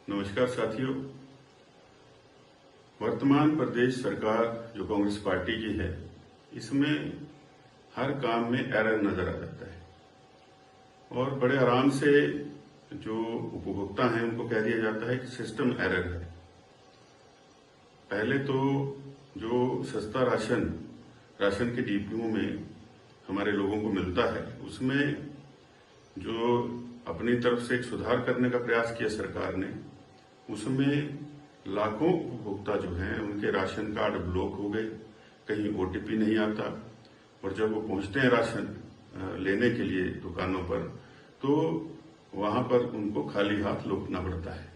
नमस्कार साथियों। वर्तमान प्रदेश सरकार जो कांग्रेस पार्टी की है, इसमें हर काम में एरर नजर आ जाता है और बड़े आराम से जो उपभोक्ता हैं उनको कह दिया जाता है कि सिस्टम एरर है। पहले तो जो सस्ता राशन के डिपों में हमारे लोगों को मिलता है, उसमें जो अपनी तरफ से एक सुधार करने का प्रयास किया सरकार ने, उसमें लाखों उपभोक्ता जो हैं उनके राशन कार्ड ब्लॉक हो गए, कहीं ओटीपी नहीं आता और जब वो पहुंचते हैं राशन लेने के लिए दुकानों पर तो वहां पर उनको खाली हाथ लौटना पड़ता है।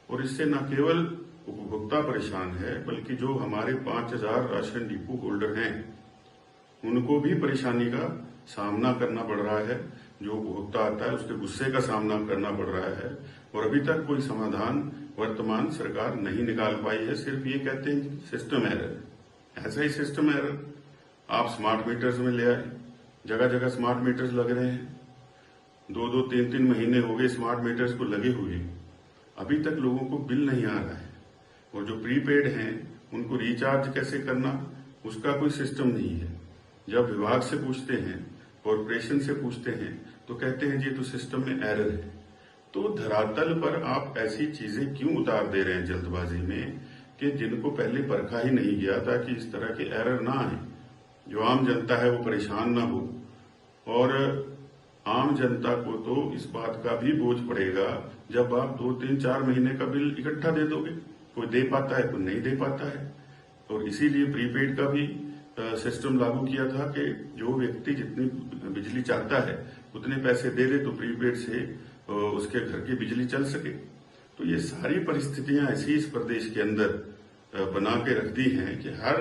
और इससे न केवल उपभोक्ता परेशान है बल्कि जो हमारे 5000 राशन डिपो होल्डर हैं उनको भी परेशानी का सामना करना पड़ रहा है। जो उपभोक्ता आता है उसके गुस्से का सामना करना पड़ रहा है और अभी तक कोई समाधान वर्तमान सरकार नहीं निकाल पाई है। सिर्फ ये कहते हैं सिस्टम एरर। ऐसा ही सिस्टम एरर आप स्मार्ट मीटर्स में ले आए, जगह जगह स्मार्ट मीटर्स लग रहे हैं, 2-2, 3-3 महीने हो गए स्मार्ट मीटर्स को लगे हुए, अभी तक लोगों को बिल नहीं आ रहा है। और जो प्रीपेड हैं उनको रिचार्ज कैसे करना, उसका कोई सिस्टम नहीं है। जब विभाग से पूछते हैं, कॉरपोरेशन से पूछते हैं तो कहते हैं जी तो सिस्टम में एरर है। तो धरातल पर आप ऐसी चीजें क्यों उतार दे रहे हैं जल्दबाजी में कि जिनको पहले परखा ही नहीं गया था कि इस तरह के एरर ना आए, जो आम जनता है वो परेशान ना हो। और आम जनता को तो इस बात का भी बोझ पड़ेगा जब आप 2-3-4 महीने का बिल इकट्ठा दे दोगे। कोई दे पाता है, कोई नहीं दे पाता है। और इसीलिए प्रीपेड का भी सिस्टम लागू किया था कि जो व्यक्ति जितनी बिजली चाहता है उतने पैसे दे दे तो प्रीपेड से उसके घर की बिजली चल सके। तो ये सारी परिस्थितियां ऐसी इस प्रदेश के अंदर बना के रख दी हैं कि हर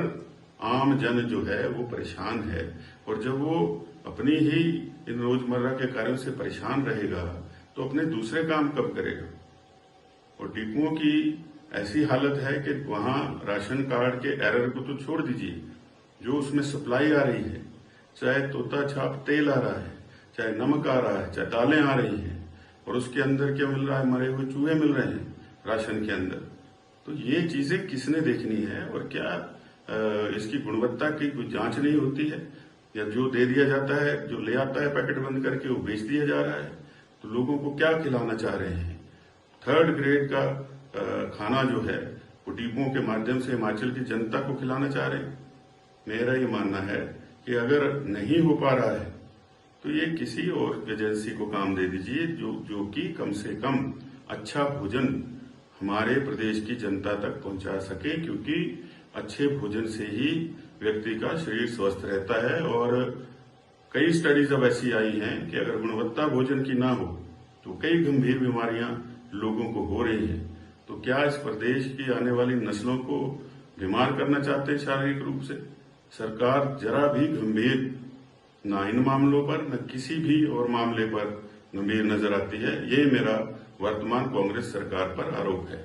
आम जन जो है वो परेशान है। और जब वो अपनी ही इन रोजमर्रा के कार्यों से परेशान रहेगा तो अपने दूसरे काम कब करेगा। और डिपुओं की ऐसी हालत है कि वहां राशन कार्ड के एरर को तो छोड़ दीजिए, जो उसमें सप्लाई आ रही है, चाहे तोता छाप तेल आ रहा है, चाहे नमक आ रहा है, चाहे दालें आ रही हैं, और उसके अंदर क्या मिल रहा है, मरे हुए चूहे मिल रहे हैं राशन के अंदर। तो ये चीजें किसने देखनी है और क्या इसकी गुणवत्ता की कोई जांच नहीं होती है, या जो दे दिया जाता है, जो ले आता है पैकेट बंद करके वो बेच दिया जा रहा है। तो लोगों को क्या खिलाना चाह रहे हैं? 3rd ग्रेड का खाना जो है वो डिपों के माध्यम से हिमाचल की जनता को खिलाना चाह रहे हैं। मेरा ये मानना है कि अगर नहीं हो पा रहा है तो ये किसी और एजेंसी को काम दे दीजिए जो कि कम से कम अच्छा भोजन हमारे प्रदेश की जनता तक पहुंचा सके, क्योंकि अच्छे भोजन से ही व्यक्ति का शरीर स्वस्थ रहता है। और कई स्टडीज अब ऐसी आई हैं कि अगर गुणवत्ता भोजन की ना हो तो कई गंभीर बीमारियां लोगों को हो रही हैं। तो क्या इस प्रदेश की आने वाली नस्लों को बीमार करना चाहते हैं शारीरिक रूप से? सरकार जरा भी गंभीर ना इन मामलों पर न किसी भी और मामले पर गंभीर नजर आती है। ये मेरा वर्तमान कांग्रेस सरकार पर आरोप है।